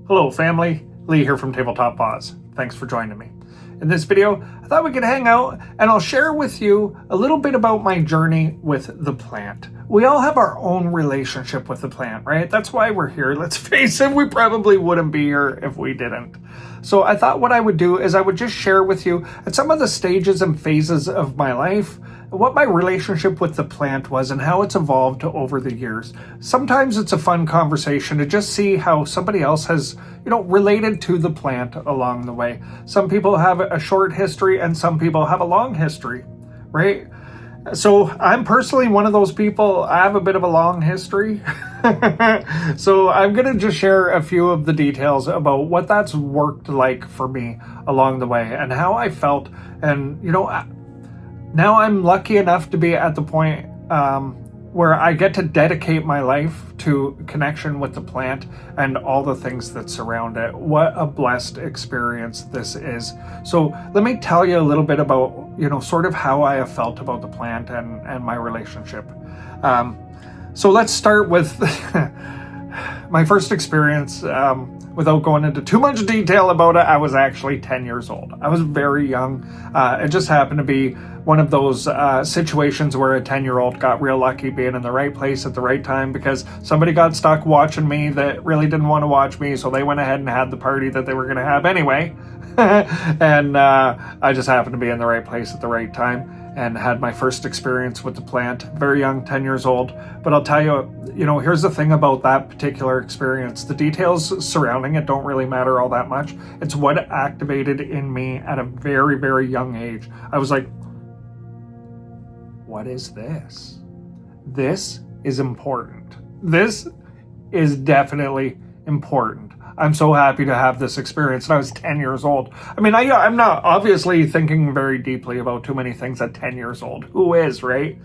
Hello family, Lee here from Tabletop Paws. Thanks for joining me. In this video, I thought we could hang out and I'll share with you a little bit about my journey with the plant. We all have our own relationship with the plant, right? That's why we're here. Let's face it, we probably wouldn't be here if we didn't. So I thought what I would do is I would just share with you at some of the stages and phases of my life what my relationship with the plant was and how it's evolved over the years. Sometimes it's a fun conversation to just see how somebody else has, related to the plant along the way. Some people have a short history and some people have a long history, right? So I'm personally one of those people. I have a bit of a long history. So I'm going to just share a few of the details about what that's worked like for me along the way and how I felt. And, now I'm lucky enough to be at the point where I get to dedicate my life to connection with the plant and all the things that surround it. What a blessed experience this is. So let me tell you a little bit about, sort of how I have felt about the plant and my relationship. So let's start with my first experience. Without going into too much detail about it, I was actually 10 years old. I was very young. It just happened to be one of those situations where a 10-year-old got real lucky being in the right place at the right time because somebody got stuck watching me that really didn't want to watch me, so they went ahead and had the party that they were going to have anyway. And I just happened to be in the right place at the right time and had my first experience with the plant. Very young, 10 years old. But I'll tell you, here's the thing about that particular experience. The details surrounding it don't really matter all that much. It's what it activated in me at a very, very young age. I was like, what is this? This is important. This is definitely important. I'm so happy to have this experience. And I was 10 years old. I mean, I'm not obviously thinking very deeply about too many things at 10 years old. Who is, right?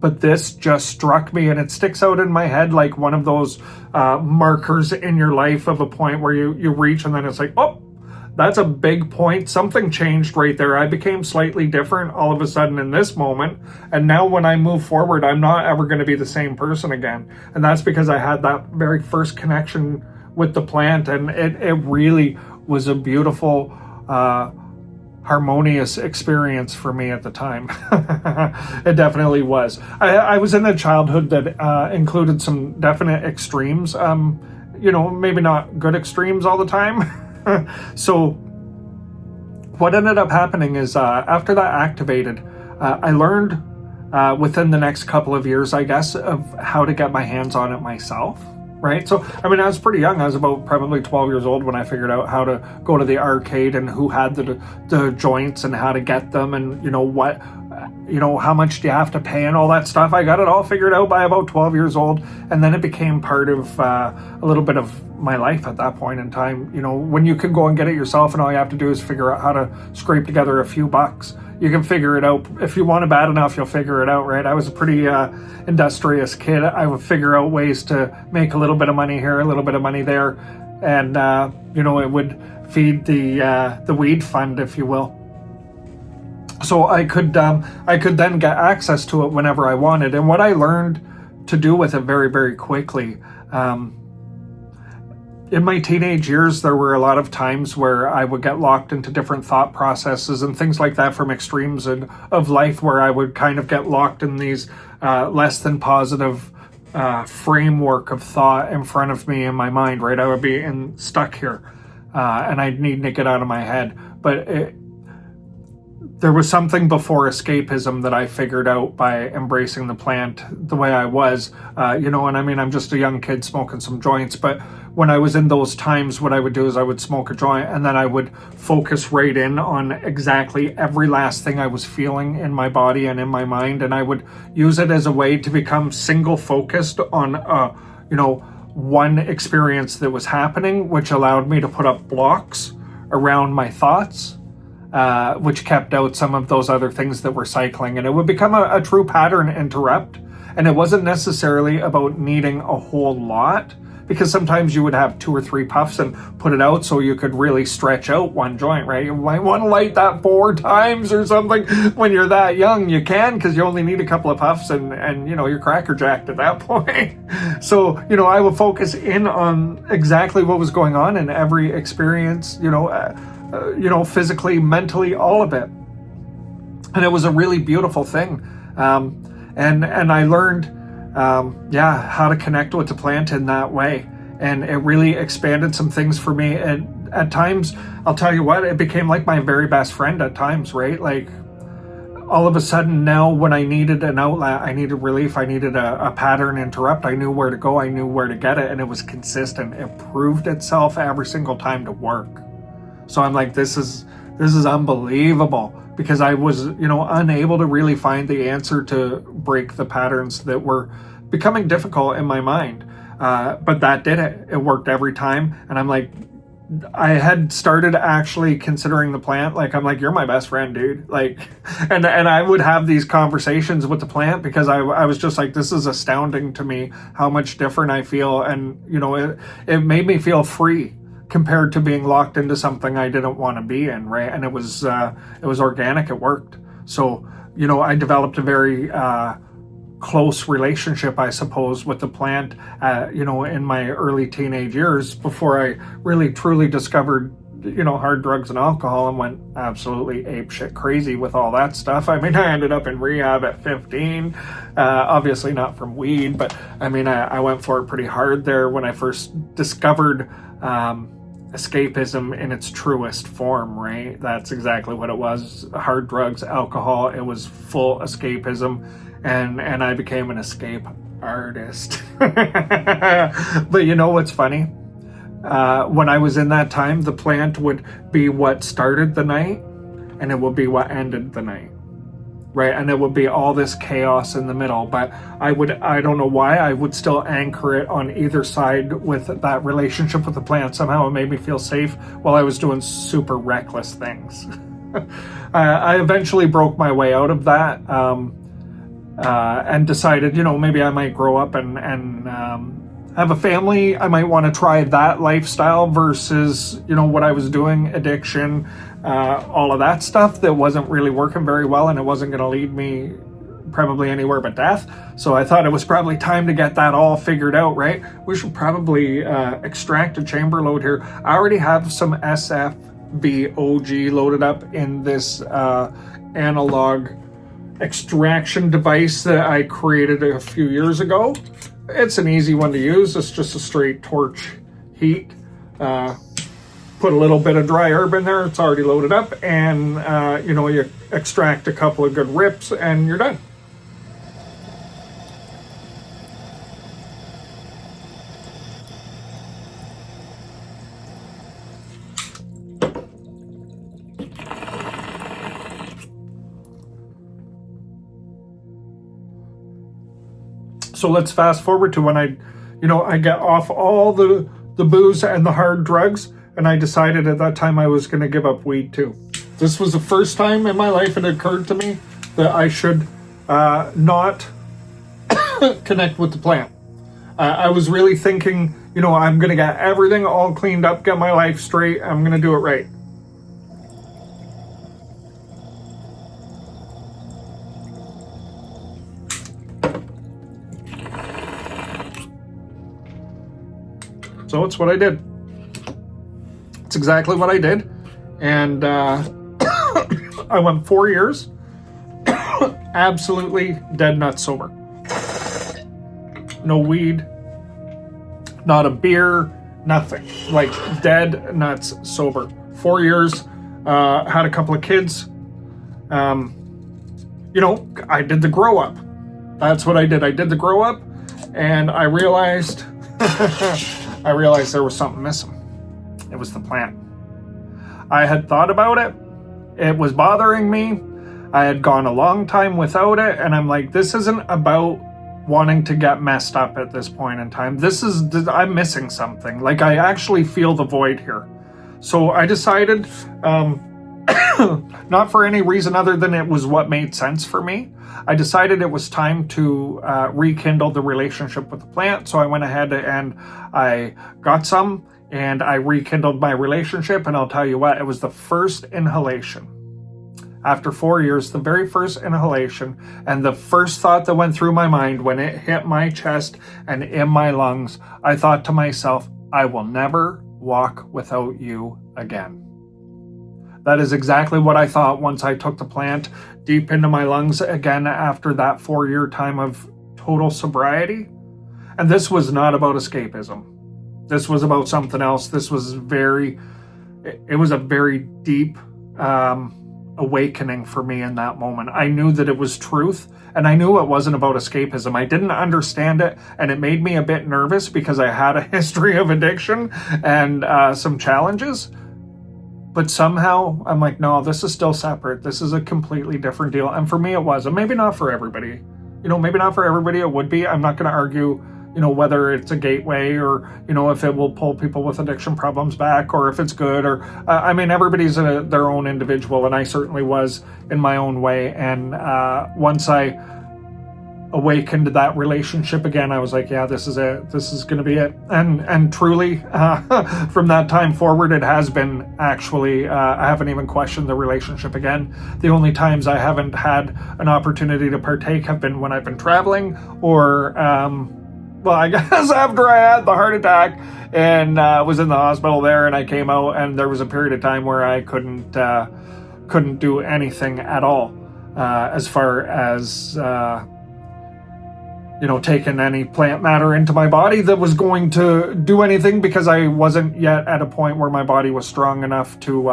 But this just struck me and it sticks out in my head like one of those markers in your life of a point where you reach and then it's like, oh, that's a big point. Something changed right there. I became slightly different all of a sudden in this moment. And now when I move forward, I'm not ever going to be the same person again. And that's because I had that very first connection with the plant, and it really was a beautiful, harmonious experience for me at the time. It definitely was. I was in a childhood that included some definite extremes, maybe not good extremes all the time. So what ended up happening is after that activated, I learned within the next couple of years, I guess, of how to get my hands on it myself. Right. So, I mean, I was pretty young. I was about probably 12 years old when I figured out how to go to the arcade and who had the joints and how to get them and, how much do you have to pay and all that stuff. I got it all figured out by about 12 years old. And then it became part of a little bit of my life at that point in time. When you can go and get it yourself and all you have to do is figure out how to scrape together a few bucks. You can figure it out. If you want it bad enough, you'll figure it out, right? I was a pretty industrious kid. I would figure out ways to make a little bit of money here, a little bit of money there. And, it would feed the weed fund, if you will. So I could then get access to it whenever I wanted. And what I learned to do with it very, very quickly, in my teenage years, there were a lot of times where I would get locked into different thought processes and things like that from extremes of life where I would kind of get locked in these less than positive framework of thought in front of me in my mind, right? I would be stuck here and I'd need to get out of my head. But there was something before escapism that I figured out by embracing the plant the way I was, and I mean, I'm just a young kid smoking some joints, but when I was in those times, what I would do is I would smoke a joint and then I would focus right in on exactly every last thing I was feeling in my body and in my mind. And I would use it as a way to become single focused on, one experience that was happening, which allowed me to put up blocks around my thoughts, which kept out some of those other things that were cycling. And it would become a true pattern interrupt. And it wasn't necessarily about needing a whole lot because sometimes you would have 2 or 3 puffs and put it out so you could really stretch out one joint, right? You might want to light that 4 times or something. When you're that young, you can, because you only need a couple of puffs and you know, you're crackerjacked at that point. So, you know, I would focus in on exactly what was going on in every experience, you know, physically, mentally, all of it. And it was a really beautiful thing. And I learned, how to connect with the plant in that way. And it really expanded some things for me. And at times, I'll tell you what, it became like my very best friend at times, right? Like, all of a sudden now, when I needed an outlet, I needed relief, I needed a pattern interrupt, I knew where to go, I knew where to get it, and it was consistent. It proved itself every single time to work. So I'm like, this is unbelievable, because I was, you know, unable to really find the answer to break the patterns that were becoming difficult in my mind. But that did it. It worked every time. And I'm like, I had started actually considering the plant, like, I'm like, you're my best friend, dude. Like, and I would have these conversations with the plant, because I was just like, this is astounding to me how much different I feel. And, you know, it made me feel free compared to being locked into something I didn't want to be in, right? And it was organic, it worked. So, you know, I developed a very close relationship, I suppose, with the plant, you know, in my early teenage years, before I really truly discovered, you know, hard drugs and alcohol, and went absolutely apeshit crazy with all that stuff. I mean, I ended up in rehab at 15, obviously not from weed, but I mean, I went for it pretty hard there when I first discovered escapism in its truest form, right? That's exactly what it was. Hard drugs, alcohol, it was full escapism. And I became an escape artist. But you know what's funny? When I was in that time, the plant would be what started the night, and it would be what ended the night, right? And it would be all this chaos in the middle. But I don't know why, I would still anchor it on either side with that relationship with the plant. Somehow it made me feel safe while I was doing super reckless things. I eventually broke my way out of that. And decided, you know, maybe I might grow up and have a family. I might want to try that lifestyle versus, you know, what I was doing, addiction, all of that stuff that wasn't really working very well, and it wasn't going to lead me probably anywhere but death. So I thought it was probably time to get that all figured out, right? We should probably extract a chamber load here. I already have some SFV OG loaded up in this analog extraction device that I created a few years ago. It's an easy one to use. It's just a straight torch heat. Put a little bit of dry herb in there. It's already loaded up, and you know, you extract a couple of good rips and you're done. So let's fast forward to when I get off all the booze and the hard drugs, and I decided at that time I was going to give up weed too. This was the first time in my life it occurred to me that I should not connect with the plant. I was really thinking, you know, I'm going to get everything all cleaned up, get my life straight, I'm going to do it right. So it's what I did. It's exactly what I did. And I went 4 years absolutely dead nuts sober. No weed, not a beer, nothing. Like, dead nuts sober. 4 years, had a couple of kids. You know, I did the grow up. That's what I did. I did the grow up, and I realized there was something missing. It was the plant. I had thought about it. It was bothering me. I had gone a long time without it, and I'm like, this isn't about wanting to get messed up at this point in time. I'm missing something. Like, I actually feel the void here. So I decided, not for any reason other than it was what made sense for me. I decided it was time to rekindle the relationship with the plant. So I went ahead and I got some and I rekindled my relationship. And I'll tell you what, it was the first inhalation. After 4 years, the very first inhalation, and the first thought that went through my mind when it hit my chest and in my lungs, I thought to myself, I will never walk without you again. That is exactly what I thought once I took the plant deep into my lungs again after that 4-year time of total sobriety. And this was not about escapism. This was about something else. This was it was a very deep awakening for me in that moment. I knew that it was truth, and I knew it wasn't about escapism. I didn't understand it, and it made me a bit nervous because I had a history of addiction and some challenges. But somehow I'm like, no, this is still separate. This is a completely different deal. And for me, it was. And maybe not for everybody. Maybe not for everybody it would be. I'm not going to argue, whether it's a gateway or, if it will pull people with addiction problems back or if it's good or, everybody's their own individual. And I certainly was in my own way. And once I awakened that relationship again, I was like, yeah, this is it. This is going to be it. And truly, from that time forward, it has been actually, I haven't even questioned the relationship again. The only times I haven't had an opportunity to partake have been when I've been traveling or, I guess after I had the heart attack and was in the hospital there and I came out and there was a period of time where I couldn't do anything at all as far as taking any plant matter into my body that was going to do anything because I wasn't yet at a point where my body was strong enough to,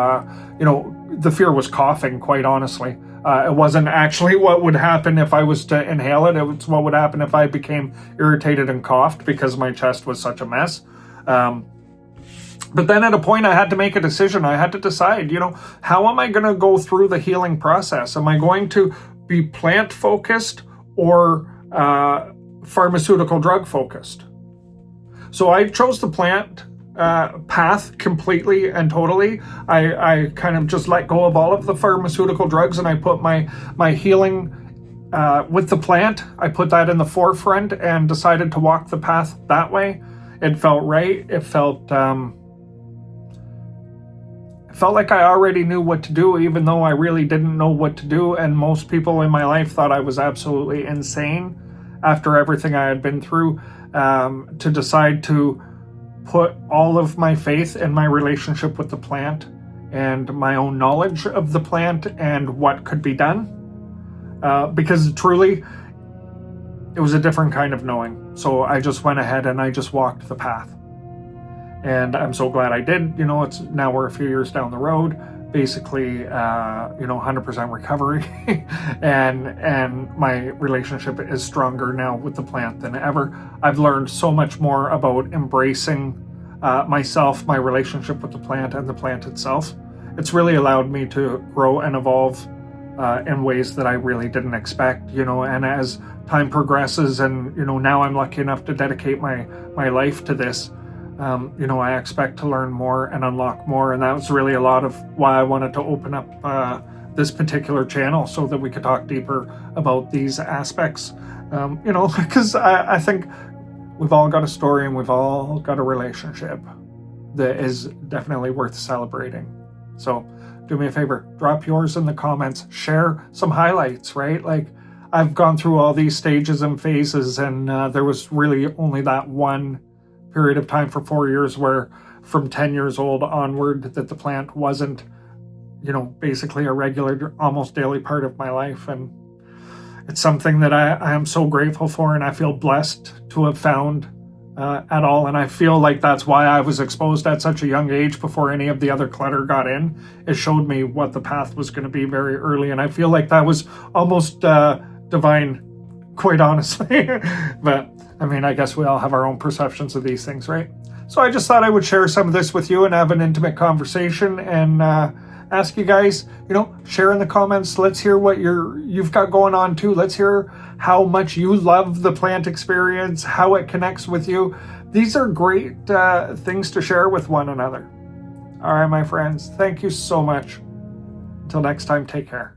the fear was coughing, quite honestly. It wasn't actually what would happen if I was to inhale it. It was what would happen if I became irritated and coughed because my chest was such a mess. But then at a point I had to make a decision. I had to decide, how am I going to go through the healing process? Am I going to be plant focused or pharmaceutical drug focused? So I chose the plant path completely and totally. I kind of just let go of all of the pharmaceutical drugs and I put my healing with the plant. I put that in the forefront and decided to walk the path that way. It felt right. It felt like I already knew what to do, even though I really didn't know what to do. And most people in my life thought I was absolutely insane after everything I had been through, to decide to put all of my faith in my relationship with the plant and my own knowledge of the plant and what could be done. Because truly, it was a different kind of knowing. So I just went ahead and I just walked the path. And I'm so glad I did. It's now we're a few years down the road, basically, 100% recovery. and my relationship is stronger now with the plant than ever. I've learned so much more about embracing myself, my relationship with the plant and the plant itself. It's really allowed me to grow and evolve in ways that I really didn't expect, and as time progresses and, now I'm lucky enough to dedicate my life to this, I expect to learn more and unlock more. And that was really a lot of why I wanted to open up this particular channel so that we could talk deeper about these aspects, because I think we've all got a story and we've all got a relationship that is definitely worth celebrating. So do me a favor, drop yours in the comments, share some highlights, right? Like I've gone through all these stages and phases and there was really only that one period of time for 4 years where from 10 years old onward that the plant wasn't, basically a regular, almost daily part of my life. And it's something that I am so grateful for and I feel blessed to have found at all. And I feel like that's why I was exposed at such a young age before any of the other clutter got in. It showed me what the path was going to be very early. And I feel like that was almost divine, quite honestly. But I guess we all have our own perceptions of these things, right? So I just thought I would share some of this with you and have an intimate conversation and ask you guys, share in the comments. Let's hear what you've got going on too. Let's hear how much you love the plant experience, how it connects with you. These are great things to share with one another. All right, my friends, thank you so much. Till next time, take care.